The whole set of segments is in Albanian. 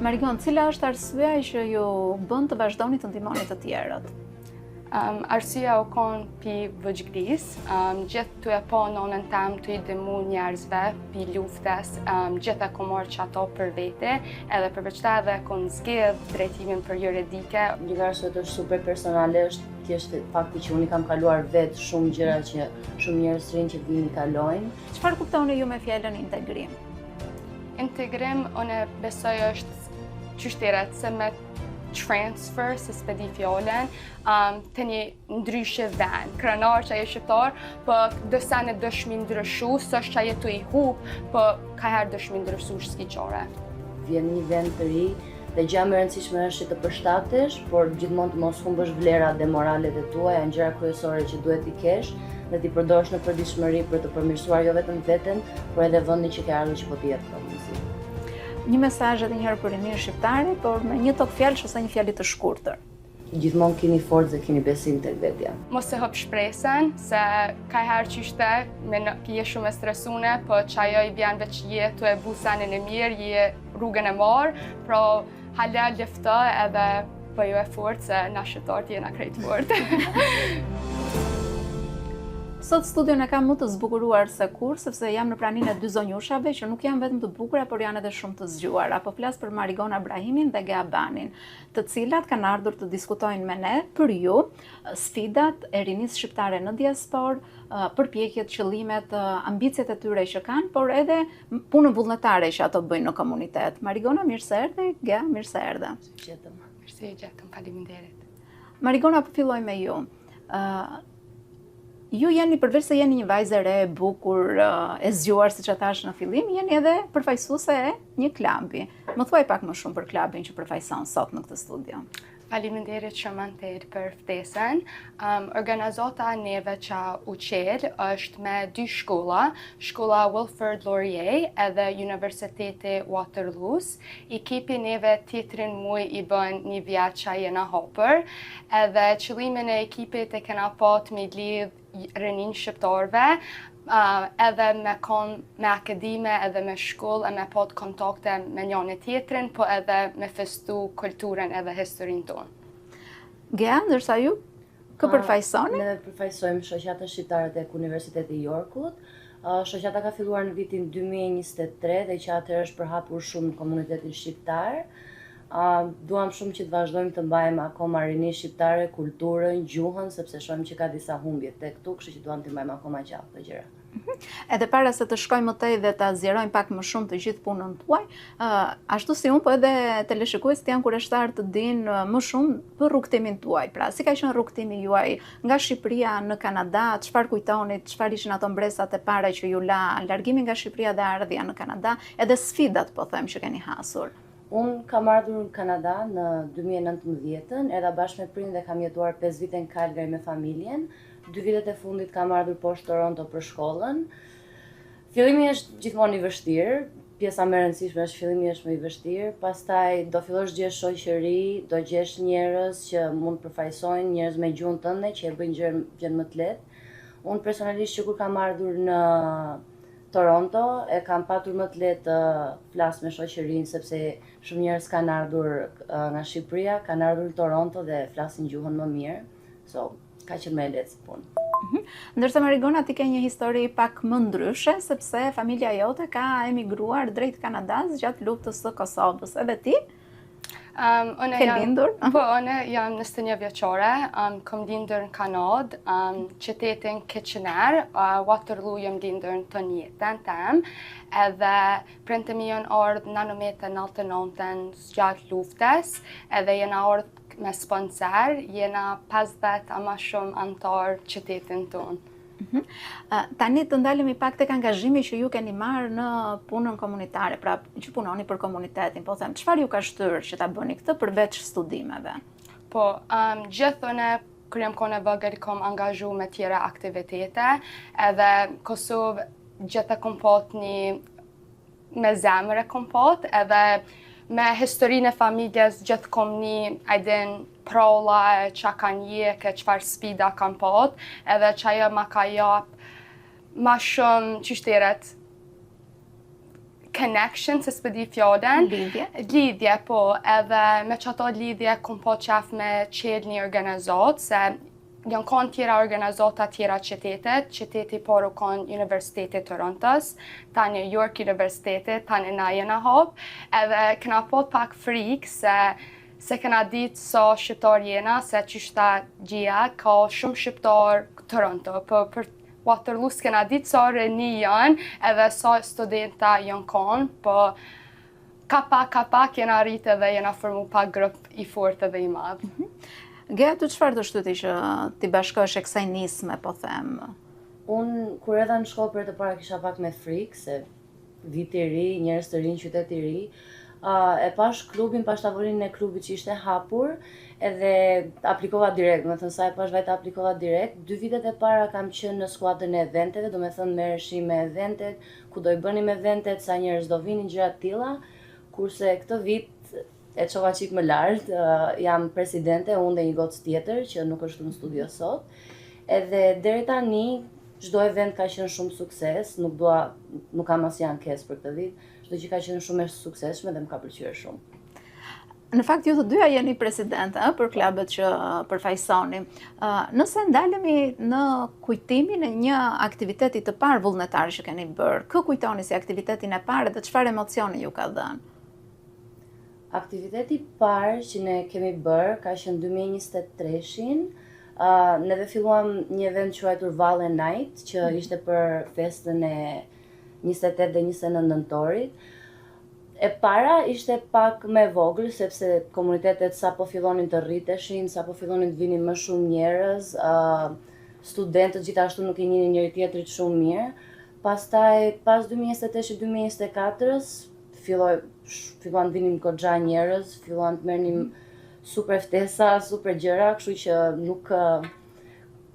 Marigon, cila është arsyeja që ju bën të vazhdoni të ndihmoni të tjerët? Arsyeja u konë pi vëgjgris, gjithë të e po nonën tam të i dëmu njerëzve pi luftes, gjithë e ku marrë që ato për vete, edhe përveç ta edhe konë zgjedh drejtimin për juridike. Një arsye është super personale, është thjesht fakti që unë kam kaluar vetë shumë gjëra që shumë njerëz të rinj që vinin kalojnë. Çfarë kuptoni ju me fjalën integrim? Integrim, unë besoj është qyshtiret se me transfer, se s'pedi fjallën, të një ndryshe ven. Krenar që aje shqiptar, për dësa në dëshmi ndryshu, së është që aje të i hup, për ka herë dëshmi ndryshu shki qore. Vjen një vend të ri, dhe gjë më e rëndësishme është që të përshtatesh, por gjithmonë të mos humbësh vlerat dhe moralet e tua, janë gjëra kryesore që duhet t'i kesh dhe t'i përdorësh në përditshmëri për të përmirësuar jo vetëm veten, por edhe vendin që ke ardhur që po të jetë përmirësi. Një mesazh edhe një herë për rinin shqiptare, por me një tok fjalësh ose një fjalë të shkurtër. Gjithmonë keni forcë dhe keni besim tek vetja. Mos e hap shpresën, se ka herë që ishte me je shumë e stresune, po që ajo i bjen veç je të e bu senin e mirë, je rrugën e marë, pro hala leftë edhe po ju e fort se na shqiptarët jena krejt fort. Sot studion e kam më të zbukuruar se kur, sepse jam në praninë e dy zonjushave që nuk janë vetëm të bukura, por janë edhe shumë të zgjuara. Po flas për Marigon Abrahimin dhe Gea Banin, të cilat kanë ardhur të diskutojnë me ne për ju sfidat e rinisë shqiptare në diasporë, përpjekjet, qëllimet, ambicjet e tyre që kanë, por edhe punën vullnetare që ato bëjnë në komunitet. Marigona, mirë se erdhe, Gea, mirë se erdhe. Mirë se gjetëm, faleminderit. Marigona, po filloj me ju. Ju jeni, përveç se jeni një vajzë e re, e bukur, e zgjuar, siç e thash në fillim, jeni edhe përfaqësuese e një klubi. Më thuaj pak më shumë për klubin që përfaqëson sot në këtë studio. Faleminderit shumë për ftesën. Organizata neve që u qel është me dy shkolla, shkolla Wilfrid Laurier edhe Universiteti Waterloos. Ekipi neve tjetrin muj i bën një vjet që jena hopër, edhe qëllimin e ekipit e kena pat me lidh rinin shqiptarve, edhe me akademe, edhe me shkollë, e me pat kontakte me njëri tjetrin, po edhe me festu kulturën edhe historinë tonë. Gea, ndërsa ju kë përfaqësoni? Ne përfaqësojmë shoqata shqiptare tek Universiteti i Yorkut. Shoqata ka filluar në vitin 2023 dhe që atëherë është përhapur shumë në komunitetin shqiptar. Duam shumë që të vazhdojmë të mbajmë akoma rinisë shqiptare, kulturën, gjuhën, sepse shohim që ka disa humbje tek këtu, kështu që duam të mbajmë akoma gjatë këto gjëra. Edhe para se të shkojmë më tej dhe ta zgjerojmë pak më shumë të gjithë punën tuaj, ashtu si unë, po edhe teleshikuesit janë kureshtar të dinë më shumë për rrugtimin tuaj. Pra, si ka qenë rrugtimi juaj nga Shqipëria në Kanada, çfarë kujtoni, çfarë ishin ato mbresat e para që ju la largimi nga Shqipëria dhe ardhja në Kanada, edhe sfidat, po them, që keni hasur. Unë kam ardhur në Kanada në 2019, edhe bashkë me prindë dhe kam jetuar 5 vite në Calgary me familjen. 2 vitet e fundit kam ardhur poshtë Toronto për shkollën. Fillimi është gjithmonë i vështirë, pjesa më e rëndësishme është fillimi është më i vështirë, pastaj do fillosh gjesh shoqëri, do gjesh njerëz që mund të përfaqësojnë, njerëz me gjuhën tënde që e bëjnë gjën më të lehtë. Unë personalisht që kur kam ardhur në Toronto, e kam patur më të lehtë të flas me shoqërinë sepse shumë njerëz kanë ardhur nga Shqipëria, kanë ardhur në Toronto dhe flasin gjuhën më mirë. So, ka qenë më lehtë punë. Ndërsa Marigona, ti ke një histori pak më ndryshe, sepse familja jote ka emigruar drejt Kanadas gjatë luftës së Kosovës. Edhe ti? Ke lindur? Po, unë jam 21 vjeçare, kam lindur në Kanadë, qytetin Kitchener, Waterloo jam lindur në të njëjtën tem, edhe prindërit mi janë ardhur në 1999 gjatë luftës, edhe jena ardhur me sponsor, jena 50 ama shumë antar qytetin tonë. Tani të ndalemi pak tek angazhimi që ju keni marrë në punën komunitare, pra që punoni për komunitetin, po them, çfarë ju ka shtyrë që ta bëni këtë përveç studimeve? Po, gjithë kur jam qenë e vogël kam angazhu me tjera aktivitete, edhe Kosovë gjithë kom pat një me zemër e kom pat, edhe me historinë e familjes gjithë kom një ajdin prolla që kanë jekë, çfarë sfida kanë pat, edhe që ajo ma ka jap ma shumë qyshtiret connection, se s'pëdi fjodën. Lidhje. Lidhje, po, edhe me që ato lidhje kom po qef me qelë një organizat, se janë kanë tjera organizata tjera qytetet, qyteti por u kanë Universiteti Torontos, ta New York Universiteti, ta në na jena hop, edhe këna pot pak frikë se këna ditë sa shqiptar jena, se qyshta gjia, ka shumë shqiptar Toronto, për Waterloo s'kena ditë sa rëni janë, edhe sa studenta janë kanë, po ka jena rritë edhe jena formu pak grup i fort edhe i madhë. Gea, tu çfarë do shtyti që ti bashkohesh e kësaj nisme, po them? Unë, kur edha në shkollë për të para kisha pak me frikë, se vit i ri, njerëz të rinj, qytet i ri. E pash klubin, pash tavolinë e klubit që ishte hapur, edhe aplikova direkt, me thënë sa e pash vajta aplikova direkt. 2 vitet e para kam qenë në skuadrën e eventeve, do me thënë merreshim me eventet, ku do i bënim eventet, sa njerëz do vinin, gjëra të tilla, kurse këtë vit e çova qik më lart, jam presidente, unë dhe një gocë tjetër që nuk është në studio sot. Edhe deri tani çdo event ka qenë shumë sukses, nuk kam asnjë ankesë për këtë vit. Çdo që ka qenë shumë e suksesshme dhe më ka pëlqyer shumë. Në fakt, ju të dyja jeni presidente për klubet që përfaqësoni. Nëse ndalemi në kujtimin e një aktiviteti të parë vullnetar që keni bërë, kë kujtoni si aktivitetin e parë dhe çfarë emocioni ju ka dhënë? Aktiviteti parë që ne kemi bërë ka qenë 2023-shin. Neve filluam një event quajtur Valle Night, që ishte për festën e 28 dhe 29 nëntorit. E para ishte pak me vogël, sepse komunitetet sa po fillonin të rriteshin, sa po fillonin të vinin më shumë njerëz, studentët gjithashtu nuk i njihnin njëri tjetrit shumë mirë. Pastaj, pas 2023-2024, filluan të vinin goxha njerëz, filluan të merrnim super ftesa, super gjëra, kështu që nuk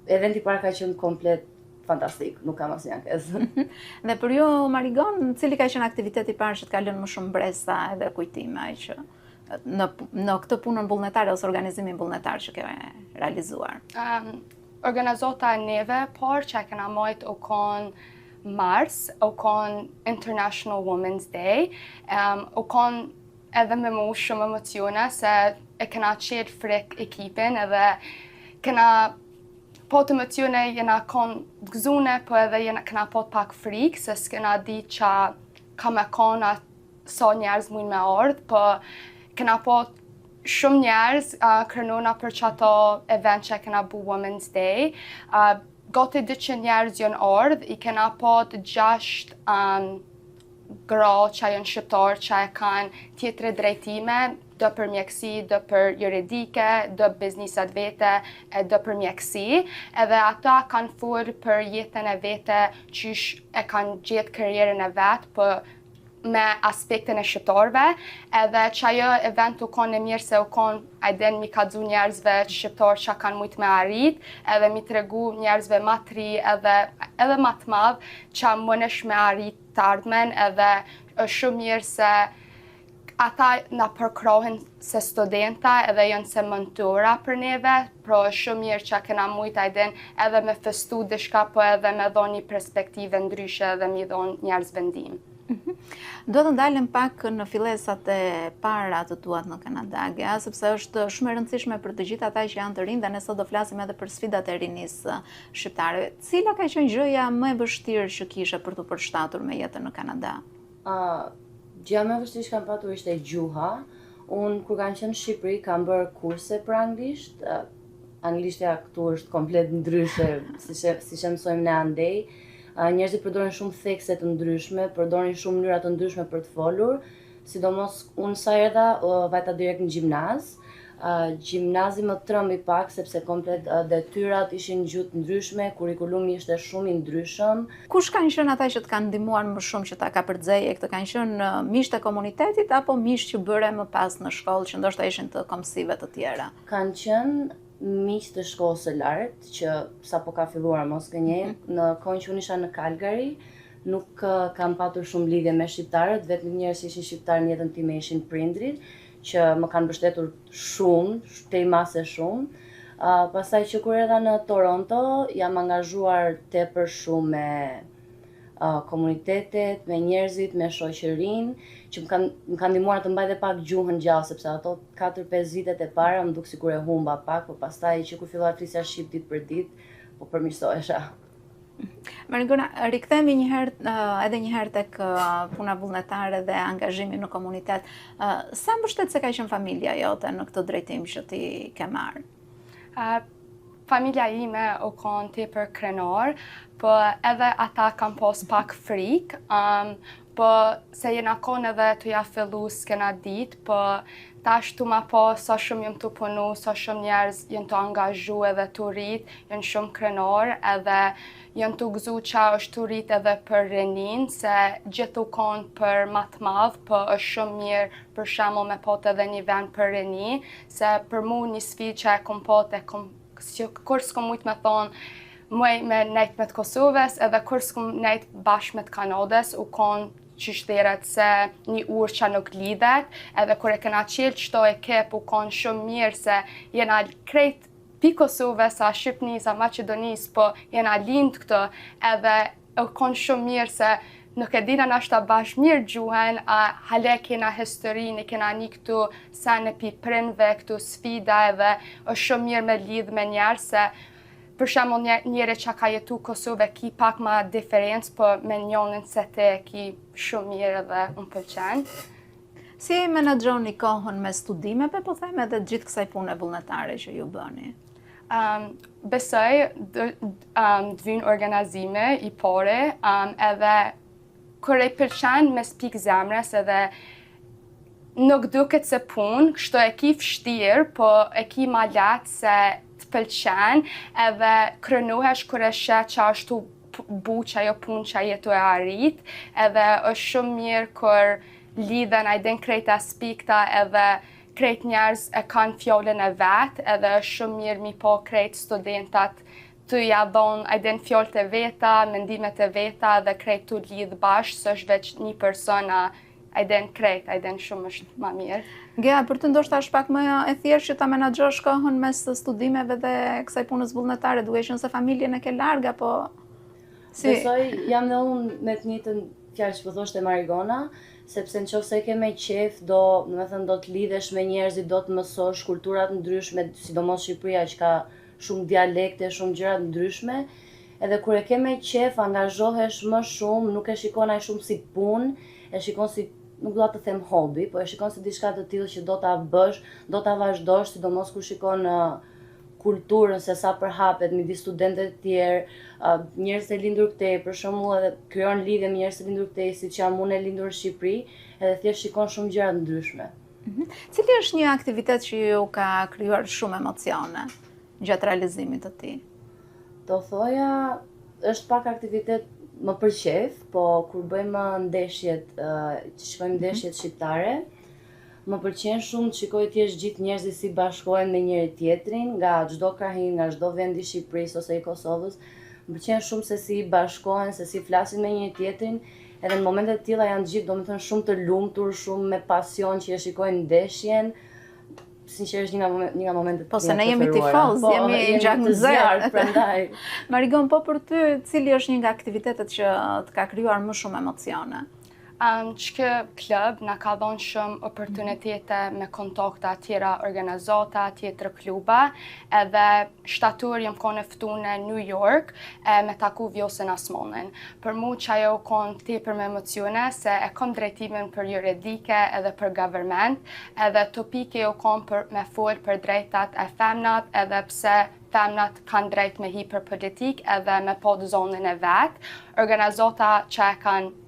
eventi parë ka qenë komplet fantastik, nuk kam asnjë ankesë. Dhe për ju, Marigon, cili ka qenë aktiviteti parë që të ka lënë më shumë bresa edhe kujtime që në këtë punën vullnetare ose organizimin vullnetar që ke realizuar? Organizata e neve parë që kena majt u konë Mars, u konë International Women's Day, u konë edhe me mu shumë emocione se e kena qetë frik ekipin edhe kena po të emocione jena konë gëzune, po edhe kena po të pak frik se s'kena di që ka me konë sa njerëz mujnë me ardhë, po kena po shumë njerëz krenona për që ato event që kena bu Women's Day. Gati 200 njerëz janë ardhë, i kena po të 6 gra që janë shqiptar që e kanë tjetre drejtime, do për mjekësi, do për juridike, do biznisat vete, do për mjekësi. Edhe ata kanë furë për jetën e vete qysh e kanë gjetë karrierën e vetë për me aspektin e shqiptarve, edhe që ajo event u konë e mirë se u konë ajden mi ka dzu njerëzve shqiptar që kanë mujtë me arrit, edhe mi të regu njerëzve ma të ri edhe ma të madhë që mënesh me arrit të ardhmen, edhe është shumë mirë se ata na përkrohen se studenta edhe janë se mentora për neve, pro është shumë mirë që kena mujtë ajden edhe me festu dishka, po edhe me dhonë një perspektive ndryshe edhe mi dhonë njerëz vendim. Do të ndalim pak në fillesat e para të tuat në Kanada, Gea, sepse është shumë e rëndësishme për të gjithë ata që janë të rinë dhe ne sot do flasim edhe për sfidat e rinisë shqiptare. Cila ka qenë gjëja më e vështirë që kishe për të përshtatur me jetën në Kanada? Gjëja më e vështirë që kam patur ishte gjuha. Unë kur kam qenë në Shqipëri kam bërë kurse për anglisht. Anglishtja këtu është komplet ndryshe si që mësojmë ne andej. Njerëzit përdorin shumë thekse të ndryshme, përdorin shumë mënyra të ndryshme për të folur, sidomos unë sa erdha vajta direkt në gjimnaz. Gjimnazi më trëmbi pak sepse komplet detyrat ishin gjuhë të ndryshme, kurikulumi ishte shumë i ndryshëm. Kush kanë qenë ata që të kanë ndihmuar më shumë që ta kapërcjeje këtë? Kanë qenë miqtë e komunitetit apo miqtë që bëre më pas në shkollë që ndoshta ishin të komsive të tjera? Kanë qenë miq të shkollës së lartë që sapo ka filluar Mosgënjej, në kohën që unë isha në Calgary, nuk kam patur shumë lidhje me shqiptarët, vetëm njerëz që ishin shqiptarë në jetën time ishin prindrit, që më kanë mbështetur shumë, tej mase shumë. Pastaj që kur erdha në Toronto, jam angazhuar tepër shumë komunitetet, me njerëzit, me shoqërinë, që më kanë ndihmuar të mbaj dhe pak gjuhën gjallë, sepse ato 4-5 vitet e para më duk sikur e humba pak, por pastaj që kur fillova të flisja shqip ditë për ditë, po përmirësohesha. Marigona, rikthehemi edhe një herë tek puna vullnetare dhe angazhimi në komunitet. Sa mbështet se ka qenë familja jote në këtë drejtim që ti ke marrë? Familja ime u konë tepër krenar, po edhe ata kam pas pak frikë, po se jena konë edhe të ja fillu s'kena ditë, po tash tu ma po sa shumë jëm të punu, sa shumë njerëz jën të angazhu edhe të rrit, jën shumë krenar edhe jën të gëzu qa është të rrit edhe për renin, se gjithu konë për matë madhë, po është shumë mirë për shembull me pot edhe një vend për reni, se për mu një sfidë që e kom pot e kur s'kom mujt me thonë muj me nejt me të Kosovës edhe kur s'kom nejt bashkë me të Kanadës u konë qyshteret se një urë që nuk lidhet edhe kur e kena qelë qëto ekip u konë shumë mirë se jena krejt pi Kosovës, a Shqipnis, a Macedonis, po jena lind këtë edhe u konë shumë mirë se nuk e dina nashta bashkë mirë gjuhen, a hale kena historinë, kena një këtu sene pi prinve, këtu sfida edhe është shumë mirë me lidhë me njerë se për shembull njëri që ka jetu Kosovë ki pak ma diferencë, po me njonin se te ki shumë mirë edhe më pëlqen. Si e menaxhoni kohën me studimeve, po them edhe gjithë kësaj pune vullnetare që ju bëni? Besoj të vynë organizime i pare edhe kur e pëlqen me spik zemrës edhe nuk duket se punë, kështu e ki vështirë, po e ki ma letë se të pëlqen edhe krënuhesh kur e sheh që ashtu bu që ajo punë që jetu e arrit edhe është shumë mirë kur lidhen a i den krejt aspekta edhe krejt njerëz e kanë fjollën e vetë edhe është shumë mirë mi po krejt studentat të ja dhonë a i den fjollët e veta, mendimet e veta dhe krejt të lidhë bashkë, së është veç një persona a i den krejt, a i den shumë është ma mirë. Gea, për të ndoshta është pak më e thjeshtë që ta menaxhosh kohën mes studimeve dhe kësaj punës vullnetare, duke qenë se familjen e ke larg apo si? Besoj, jam dhe unë me të njëjtën fjalë që po thoshte Marigona, sepse nëse ke me qef, do të lidhesh me njerëzit, do të mësosh kulturat ndryshme, sidomos Shqipëria që ka shumë dialekte, shumë gjëra ndryshme, edhe kur e ke me qef, angazhohesh më shumë, nuk e shikon aq shumë si punë, e shikon si, nuk do të them hobi, po e shikon si diçka të tillë që do ta bësh, do ta vazhdosh, sidomos kur shikon kulturën se sa përhapet midis studentëve të tjerë, njerëz të lindur këtej, për shembull edhe krijon lidhje me njerëz të lindur këtej, siç jam unë e lindur në Shqipëri, edhe thjesht shikon shumë gjëra të ndryshme. Cili është një aktivitet që ju ka krijuar shumë emocione gjatë realizimit të tij? Do thoja, është pak aktivitet më përqef, po kur bëjmë ndeshjet, shkojmë ndeshjet shqiptare, më pëlqen shumë të shikoj thjesht gjithë njerëzit si bashkohen me njëri tjetrin, nga çdo krahin, nga çdo vend i Shqipërisë ose i Kosovës. Më pëlqen shumë se si bashkohen, se si flasin me njëri tjetrin, edhe në momente të tilla janë gjithë, domethënë shumë të lumtur, shumë me pasion që e shikojnë ndeshjen. Sinqerisht një nga momentet po se ne jemi tifoz, jemi gjak në zjarr, prandaj. Marigon, po për ty, cili është një nga aktivitetet që të ka krijuar më shumë emocione? Që klub na ka dhënë shumë oportunitete me kontakta tjera organizata, tjetër kluba, edhe shtator jam konë ftu në New York me taku Vjosen Asmonin. Për mu që ajo konë tepër me emocione, se e kom drejtimin për juridike edhe për government, edhe topike jo konë për me folë për drejtat e femnat, edhe pse femnat kanë drejt me hi për politik edhe me pod zonën e vetë. Organizata që e kanë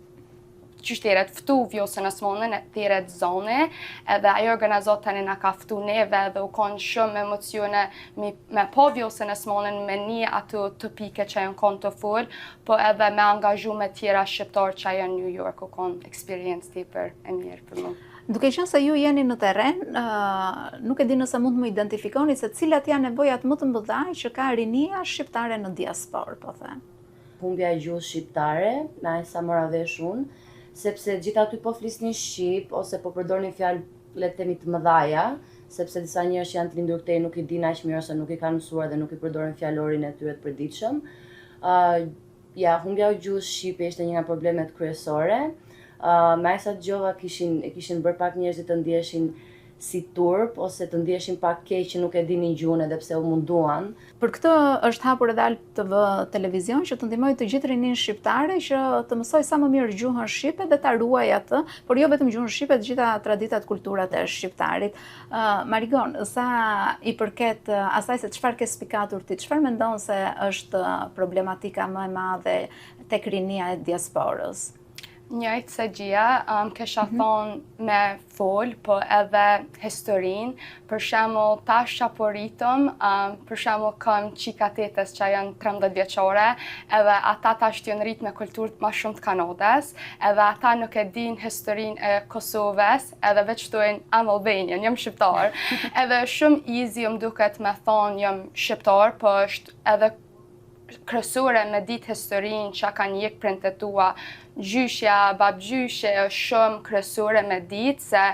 qyshteret ftu Vjosen Asmonin e tjeret zone, edhe ajo organizatën e na ka ftu neve dhe u konë shumë emocione me po Vjosen Asmonin, me një ato topike që janë konë të full, po edhe me angazhu me tjera shqiptar që janë New York, u konë experience tepër e mirë për mu. Duke qenë se ju jeni në terren, nuk e di nëse mund të më identifikoni se cilat janë nevojat më të mëdha që ka rinia shqiptare në diasporë, po them. Humbja e gjuhës shqiptare, me aq sa mora vesh unë, sepse gjithë aty po flisnin shqip ose po përdornin fjalë le të themi të mëdhaja, sepse disa njerëz që janë të lindur këtej nuk i dinë aq mirë ose nuk i kanë mësuar dhe nuk i përdorin fjalorin e tyre të përditshëm. ja, humbja e gjuhës shqipe ishte një nga problemet kryesore. Me sa dëgjova kishin bërë pak njerëzit të ndjeshin si turp ose të ndjeshin pak keq që nuk e dinin gjuhën edhe pse u munduan. Për këtë është hapur edhe ALTV televizion që të ndihmojë të gjithë rinin shqiptare që të mësoj sa më mirë gjuhën shqipe dhe ta ruajë atë, por jo vetëm gjuhën shqipe, të gjitha traditat, kulturat e shqiptarit. Marigon, sa i përket asaj se çfarë ke spikatur ti, çfarë mendon se është problematika më e madhe tek rinia e diasporës? Njëjtë se gjia, kisha thonë me fol, po edhe historin. Për shembull, tash që po rritëm, për shembull kam qika tetes që janë 13 vjeçore, edhe ata tash janë rrit me kulturë më shumë të Kanadës, edhe ata nuk e din historinë e Kosovës, edhe veç thojnë I'm Albanian, jam shqiptar. Edhe shumë easy më duket me thonë jam shqiptar, po është edhe kryesore me ditë historinë që kanë jek printet tua, gjyshja, babgjyshe është shumë kryesore me ditë se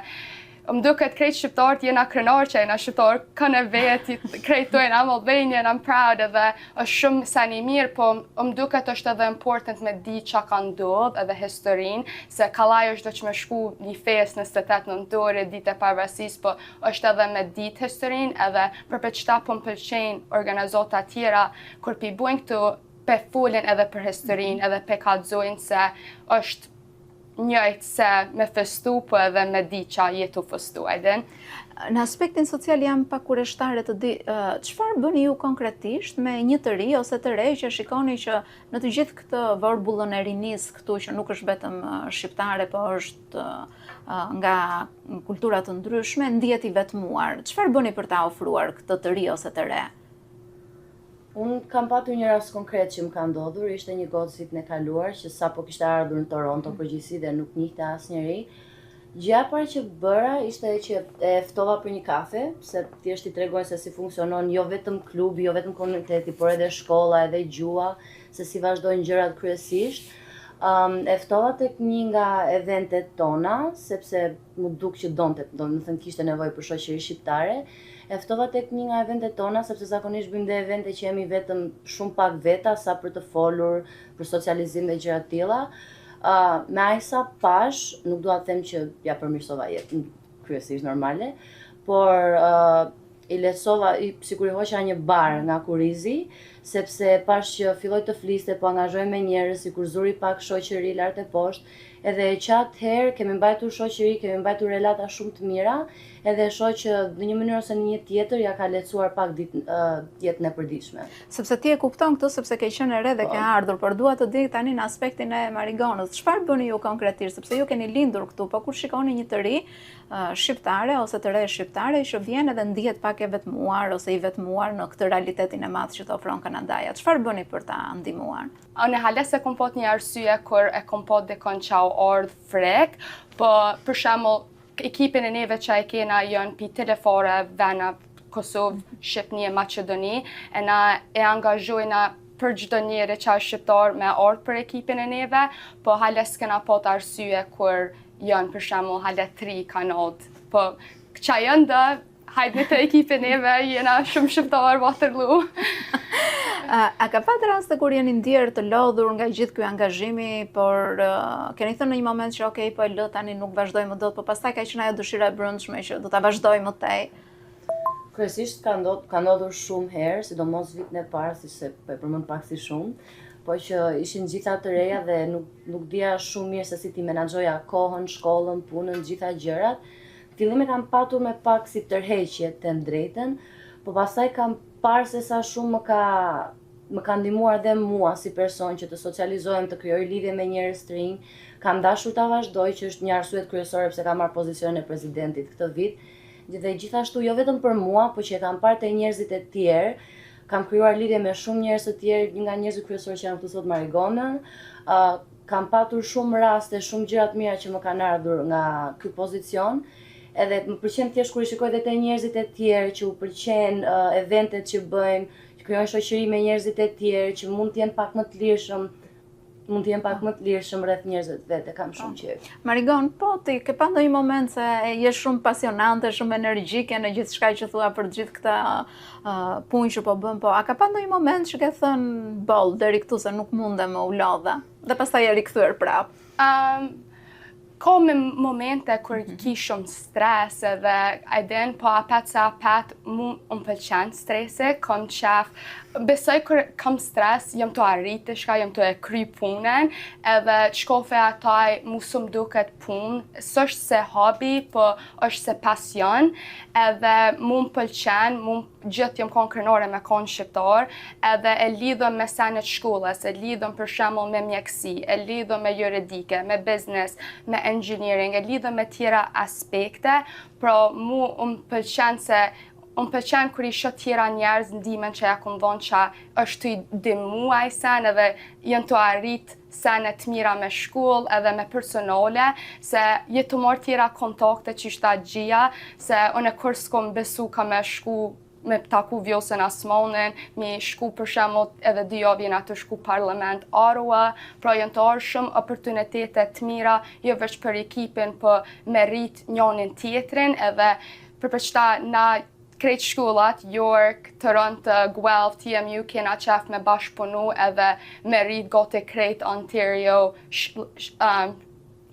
më duket krejt shqiptarët jena krenar që jena shqiptar, kanë vetë, krejt tojnë I'm Albanian, I'm proud, edhe është shumë sa një mirë, po më duket është edhe important me di që ka ndodhë edhe historinë, se kallaj është do që me shku një festë në 28 nëntori, ditë e pavarësisë, po është edhe me ditë historinë, edhe përveç qëta po më pëlqejnë organizata tjera, kur pi bujnë këtu, pe folin edhe për historinë, edhe pe kallëzojnë se është njëjtë se me festu, po edhe me di qa jetu festu, edhin. Në aspektin social jam pak kurioztare të di, çfarë bëni ju konkretisht me një të ri ose të re që shikoni që në të gjithë këtë vorbullën e rinisë këtu që nuk është vetëm shqiptare, po është nga kultura të ndryshme, ndihet i vetmuar. Çfarë bëni për ta ofruar këtë të ri ose të re? Unë kam patur një rast konkret që më ka ndodhur, ishte një gocë vitin e kaluar që sapo kishte ardhur në Toronto përgjithësi dhe nuk njihte asnjëri. Gjëja e parë që bëra ishte që e ftova për një kafe, se thjesht i tregojnë se si funksionon jo vetëm klubi, jo vetëm komuniteti, por edhe shkolla, edhe gjuha, se si vazhdojnë gjërat kryesisht. E ftova tek një nga eventet tona, sepse më duk që donte, do të thënë kishte nevojë për shoqëri shqiptare. E ftova tek një nga eventet tona, sepse zakonisht bëjmë dhe evente që jemi vetëm shumë pak veta, sa për të folur, për socializim dhe gjëra të tilla. Me aq sa pash, nuk dua të them që ja përmirësova jetën, kryesisht normale, por i lesova, sikur i hoqa një bar nga kurizi, sepse pash që filloj të fliste, po angazhoj me njerëz, sikur zuri pak shoqëri lart e poshtë, edhe qatë herë kemi mbajtur shoqëri, kemi mbajtur relata shumë të mira, edhe shoh që në një mënyrë ose në një tjetër ja ka lehtësuar pak jetën e përditshme. Sepse ti e kupton këtë sepse ke qenë e re dhe ke ardhur, por dua të di tani në aspektin e Marigonës, çfarë bëni ju konkretisht, sepse ju keni lindur këtu, po kur shikoni një të ri shqiptare ose të re shqiptare që vjen edhe ndihet pak e vetmuar ose i vetmuar në këtë realitetin e madh që të ofron Kanadaja, çfarë bëni për ta ndihmuar? Unë halës e kom pot një arsye kur e kom pot dikon që u ardh frek, po për shembull ekipin e neve që e kena janë pi telefore vena Kosovë, Shqipëni e Maqedoni, e na e angazhojna për çdo njeri që është shqiptar me ardh për ekipin e neve, po halës kena pot arsye kur janë për shembull halë 3 Kanadë, po që janë dhe hajde të ekipin neve, jena shumë shqiptar Waterloo. A ka pat raste kur jeni ndjerë të lodhur nga gjithë ky angazhimi, por keni thënë në një moment që okay, po e lë tani nuk vazhdoj më dot, po pastaj ka qenë ajo dëshira e brendshme që do ta vazhdoj më tej? Kryesisht ka ndodhur shumë herë, sidomos vitin e parë, si se po e përmend pak si shumë, po që ishin gjitha të reja dhe nuk dija shumë mirë se si ti menaxhoja kohën, shkollën, punën, gjitha gjërat. Fillime kam patur me pak si tërheqje të drejtën, po pastaj kam parë se sa shumë më ka ndihmuar dhe mua si person që të socializohem, të krijoj lidhje me njerëz të rinj. Kam dashur ta vazhdoj, që është një arsye kryesore pse kam marrë pozicionin e presidentit këtë vit. Dhe gjithashtu jo vetëm për mua, por që e kam parë te njerëzit e tjerë, kam krijuar lidhje me shumë njerëz të tjerë, një nga njerëzit kryesorë që janë këtu sot Marigonën. Kam patur shumë raste, shumë gjëra të mira që më kanë ardhur nga ky pozicion. Edhe më pëlqen thjesht kur i shikoj edhe te njerëzit e tjerë që u pëlqen eventet që bëjmë, që krijojnë shoqëri me njerëzit e tjerë, që mund të jenë pak më të lirshëm, mund të jem pak më të lirshëm rreth njerëzve të vetë, kam shumë qejf. Marigon, po ti ke pa ndonjë moment se je shumë pasionante, shumë energjike në gjithçka që thua për gjithë këta punë që po bën, po a ka pa ndonjë moment që ke thënë boll deri këtu se nuk mundem më u lodha dhe pastaj je rikthyer prapë? Ka me momente kur ki shumë stres edhe ajden, po apet mu më pëlqen stresi, kom qef. Besoj kur kam stres, jam të arritë shka, jam të e kry punën, edhe qkofe ataj mu së më duket punë, s'është se hobby, po është se pasion, edhe mu më pëlqen, gjithë jam konë krenore me konë shqiptar, edhe e lidhëm me senet shkollës, e lidhëm për shembull me mjekësi, e lidhëm me juridike, me business, me engineering, e lidhëm me tjera aspekte, pra mu më pëlqen se unë pëlqen kur i shoh tjera njerëz ndimen që ja kom dhonë që është të i dimuaj sen edhe jenë të arrit sene të mira me shkollë edhe me personale, se jetë të marrë tjera kontakte që ishta gjia, se unë e kur s'kom besu ka me shku me taku Vjosen Asmonin, me shku për shembull edhe 2 javë jena të shku parlament Arua, pra janë të arë shumë oportunitete të mira, jo veç për ekipin, po me rrit njënin tjetrin, edhe përveçta na krejt shkollat, York, Toronto, Guelph, TMU, kena qef me bashkëpunu edhe me rrit gati krejt Ontario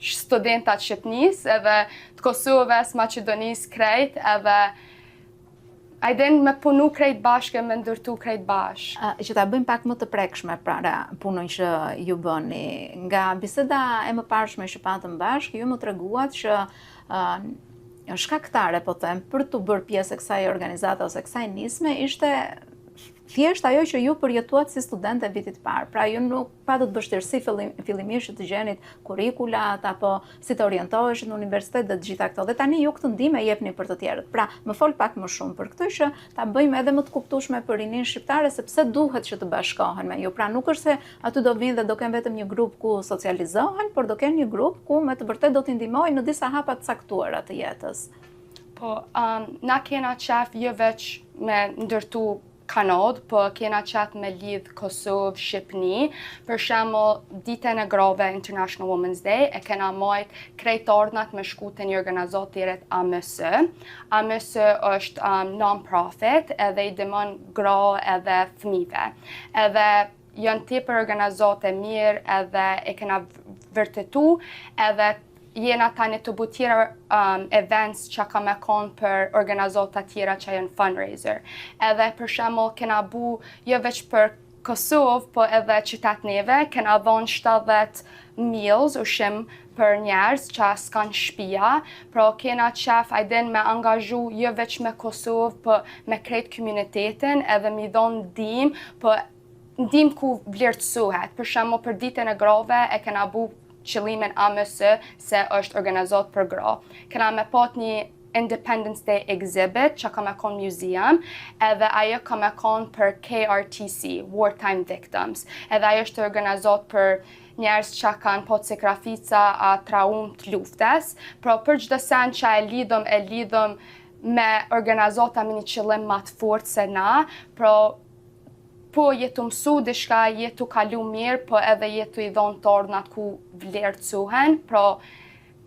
studentat Shqipnis, edhe të Kosovës, Macedonis krejt, edhe ajden me punu krejt bashkë, me ndërtu krejt bashkë. Që ta bëjmë pak më të prekshme para punën që ju bëni. Nga biseda e më parshme që patëm bashkë, ju më treguat që shkaktare, po them, për të bërë pjesë e kësaj organizate ose kësaj nisme, ishte thjesht ajo që ju përjetuat si studente vitit parë. Pra ju nuk patët vështirësi fillimisht që të gjenit kurrikulat apo si të orientoheshit në universitet dhe të gjitha këto. Dhe tani ju këtë ndihmë e jepni për të tjerët. Pra, më fol pak më shumë për këtë që ta bëjmë edhe më të kuptueshme për rinin shqiptare sepse duhet që të bashkohen me ju. Pra, nuk është se aty do vinë dhe do kenë vetëm një grup ku socializohen, por do kenë një grup ku me të vërtet do t'i ndihmojnë në disa hapa të caktuara të jetës. Po, na kena qef jo veç me ndërtu kanod, po kena qef me lidh Kosovë, Shqipni. Për shembull, ditën e grave International Women's Day, e kena majt krejt ardhnat me shku të një organizatiret AMS. AMS është non-profit edhe i dimon gra edhe fëmijëve. Edhe janë tepër organizate mirë edhe e kena vërtetu edhe jena tani të bu tjera events që ka me konë për organizata tjera që janë fundraiser. Edhe për shembull kena bu jo veç për Kosovë, po edhe qytet neve, kena dhonë 70 meals ushqim për njerëz që s'kan shtëpia, pra kena qef ajden me angazhu jo veç me Kosovë, po me krejt komunitetin edhe mi dhonë ndihmë, po ndihmë ku vlerësohet. Për shembull për ditën e grave e kena bu qëllimin AMS se është organizat për gra. Kena me pat një Independence Day exhibit që ka me konë museum, edhe ajo ka me konë për KRTC, Wartime Victims. Edhe ajo është organizat për njerëz që kanë pot sakrafica a traum të luftes, pra për çdo sen që e lidhëm me organizata me një qëllim ma të fortë se na, pra po jetu mësu dishka, jetu kalu mirë, po edhe jetu i dhonë të ordnat ku vlerëcuhen, pra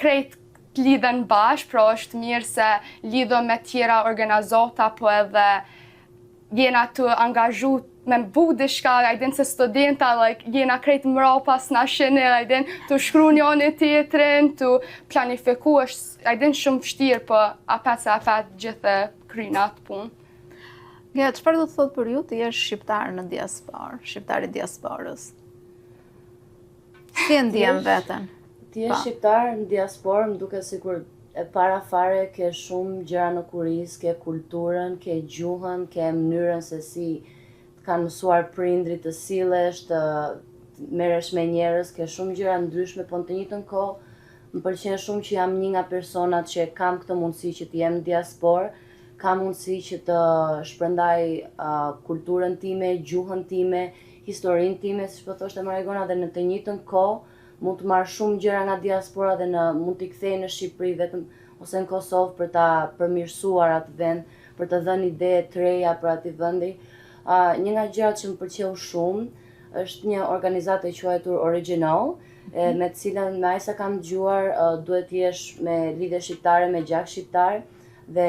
krejt lidhen bashkë, pra është mirë se lidhëm me tjera organizata, po edhe jena të angazhu me mbu dishka, ajden se studenta, jena krejt mra pas na shene, ajden të shkru njën e tjetrin, të planifiku, është ajden shumë vështirë, po apet se apet gjithë krynat punë. Ja, çfarë do të thotë për ju të jesh shqiptar në diasporë, shqiptar i diasporës? Si e ndjen veten? Ti je shqiptar në diasporë, më duket sikur e para fare ke shumë gjëra në kuris, ke kulturën, ke gjuhën, ke mënyrën se si të kanë mësuar prindrit të sillesh, të merresh me njerëz, ke shumë gjëra ndryshme, po në të njëjtën kohë më pëlqen shumë që jam një nga personat që kam këtë mundësi që të jem në diasporë. Kam mundësi që të shprendaj kulturën time, gjuhën time, historinë time, siç po thoshte Marigona, dhe në të njëjtën kohë mund të marr shumë gjëra nga diaspora dhe mund t'i kthej në Shqipëri vetëm ose në Kosovë për ta përmirësuar atë vend, për të dhënë ide të reja për atë vendi. Një nga gjërat që më pëlqeu shumë është një organizatë e quajtur Original, me të cilën me aq sa kam dëgjuar duhet jesh me lidhje shqiptare me gjak shqiptar dhe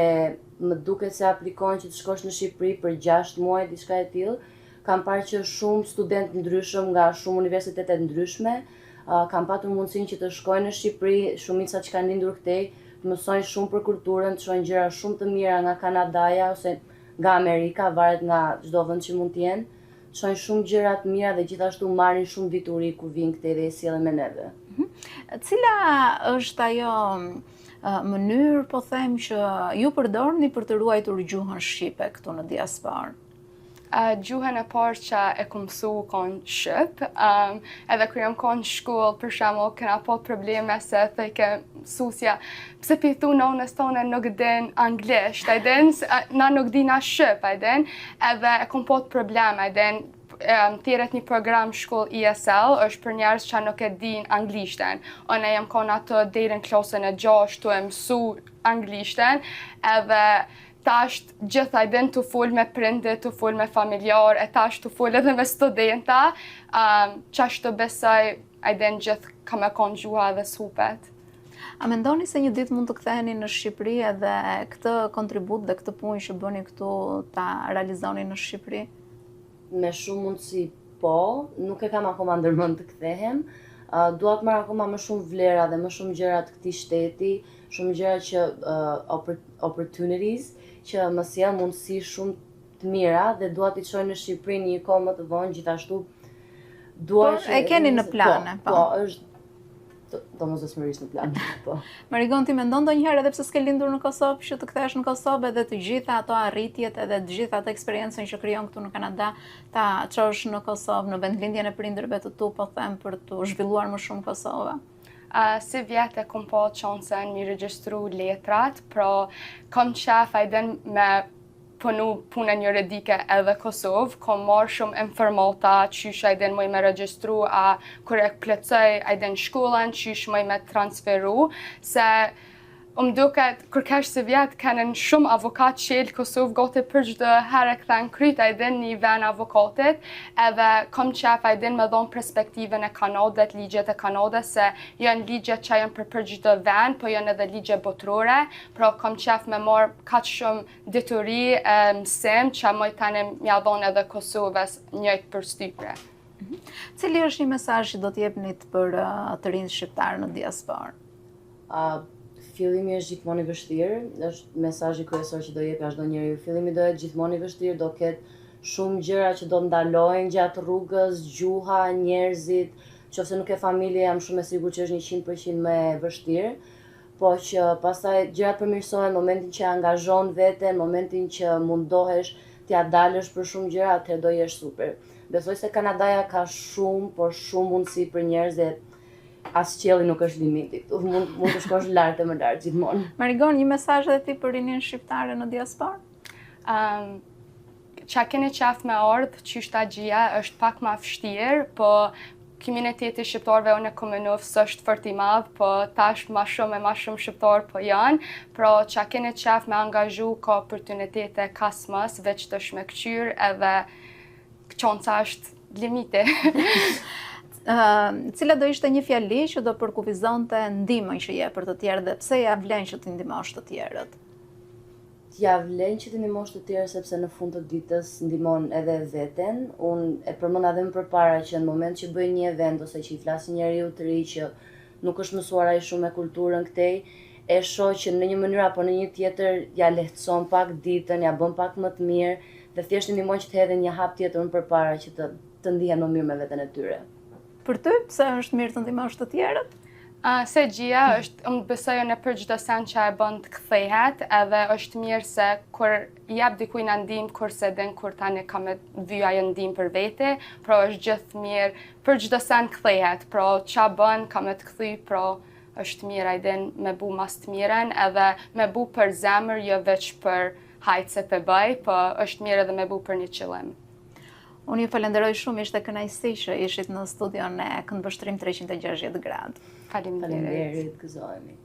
më duket se aplikojnë që të shkosh në Shqipëri për 6 muaj, diçka e tillë. Kam parë që shumë studentë ndryshëm nga shumë universitete ndryshme kam patur mundësinë që të shkojnë në Shqipëri, shumica që kanë lindur këtej, të mësojnë shumë për kulturën, të shohin gjëra shumë të mira nga Kanadaja ose nga Amerika, varet nga çdo vend që mund të jenë. Të shohin shumë gjëra të mira dhe gjithashtu marrin shumë dituri kur vinë këtej dhe sjellen me neve. Cila është ajo mënyrë, po them, që ju përdorni për të ruajtur gjuhën shqipe këtu në diasporë? Gjuhën e parë që e kom mësu konë Shqip, edhe kër jam konë shkollë, për shembull, kena po probleme se theke mësusja, pse pithu nonës tonë nuk din anglisht, na nuk dina Shqip, edhe e kom po të probleme, thirret një program shkollë ESL, është për njerëz që nuk e din anglishten. Unë jam konë atë deri në klasën e 6 të e mësu anglishten, edhe tash gjithë të fol me prindit, të fol me familjar, e tash të fol edhe me studenta, qash të besoj, gjithë ka me konë gjuha dhe supet. A mendoni se një ditë mund të ktheheni në Shqipëri edhe këtë kontribut dhe këtë punë që bëni këtu ta realizoni në Shqipëri? Me shumë mundësi po, nuk e kam akoma ndërmend të kthehem. Dua të marr akoma më shumë vlera dhe më shumë gjëra të këtij shteti, shumë gjëra që opportunities që më sjell mundësi shumë të mira dhe dua t'i çoj në Shqipëri një kohë më të vonë, gjithashtu dua që e keni në plane, po. Po, është domosdoshmërisht në plan, po. Marigon, ti mendon ndonjëherë edhe pse s'ke lindur në Kosovë që të kthehesh në Kosovë edhe të gjitha ato arritjet edhe të gjitha ato eksperiencën që krijon këtu në Kanada ta çosh në Kosovë, në vendlindjen e prindërve të tu, po them, për të zhvilluar më shumë Kosova? Si vjetë kom po qansën mi regjistru letrat, pro kom qef me punu punën juridike edhe Kosovë, kom marrë shumë informata qysh moj me regjistru, kur e plëcoj shkollën, qysh moj me transferu, se duket, kur kesh si vjetë, kanë shumë avokat qelë Kosovë gati për çdo herë këthen kryt një ven avokatit, edhe kom qef me dhonë perspektivën e Kanadët, ligjet e Kanadës, se janë ligjet që janë për çdo ven, po janë edhe ligje botërore, pra kom qef me marrë kaq shumë dituri, mësim, që moj tani mja dhonë edhe Kosovës njëjtë për stypre. Cili është një mesazh që do t'jepnit për të rinjt shqiptarë në diasporë? Fillimi është gjithmonë i vështirë, është mesazhi kryesor që do jep çdo njeriu. Fillimi do jetë gjithmonë i vështirë, do ketë shumë gjëra që do ndalojnë gjatë rrugës, gjuha, njerëzit, nëse nuk e familje, jam shumë e sigurt që është 100% më e vështirë, po që pastaj gjërat përmirësohen në momentin që angazhon veten, në momentin që mundohesh t'ia dalësh për shumë gjëra, atëherë do jesh super. Besoj se Kanadaja ka shumë, por shumë mundësi për njerëz dhe as qielli nuk është limiti. Mund të shkosh lart e më lart gjithmonë. Marigon, një mesazh edhe ti për rinin shqiptare në diasporë? Qa keni qef me ardhë, qysh ta gjia, është pak ma vështirë, po komuniteti shqiptarëve unë e komunov s'është fort i madh, po tash ma shumë shqiptarë po janë, pra qa keni qef me angazhu ka oportunitete kasmës, veç të shmekqyr edhe qonca është limite. Cila do ishte një fjali që do përkufizonte ndihmën që jep për të tjerë dhe pse ja vlen që të ndihmosh të tjerët? Ja vlen që të ndihmosh të tjerë sepse në fund të ditës ndihmon edhe veten. Unë e përmenda edhe më përpara që në moment që bëj një event ose që i flas njeriu të ri që nuk është mësuar ai shumë me kulturën këtej, e shoh që në një mënyrë apo në një tjetër ja lehtëson pak ditën, ja bën pak më të mirë dhe thjesht ndihmon që të hedhin një hap tjetër më përpara që të ndihen më mirë me veten e tyre. Për ty, pse është mirë të ndihmosh të tjerët? Se gjia është, besoj në për çdo sen që e bën të kthehet, edhe është mirë se kur jep dikujt na ndihmë kurse den kur tani ka me vy ajo ndihmë për vete, pra është gjithë mirë për çdo sen kthehet, pra ç'a bën ka me të kthy, pra është mirë me bu mas të mirën, edhe me bu për zemër, jo veç për hajt se pe bëj, po është mirë edhe me bu për një qëllim. Unë ju falenderoj shumë, ishte kënaqësi që ishit në studion e Këndvështrim 360 gradë. Faleminderit. Gëzohemi.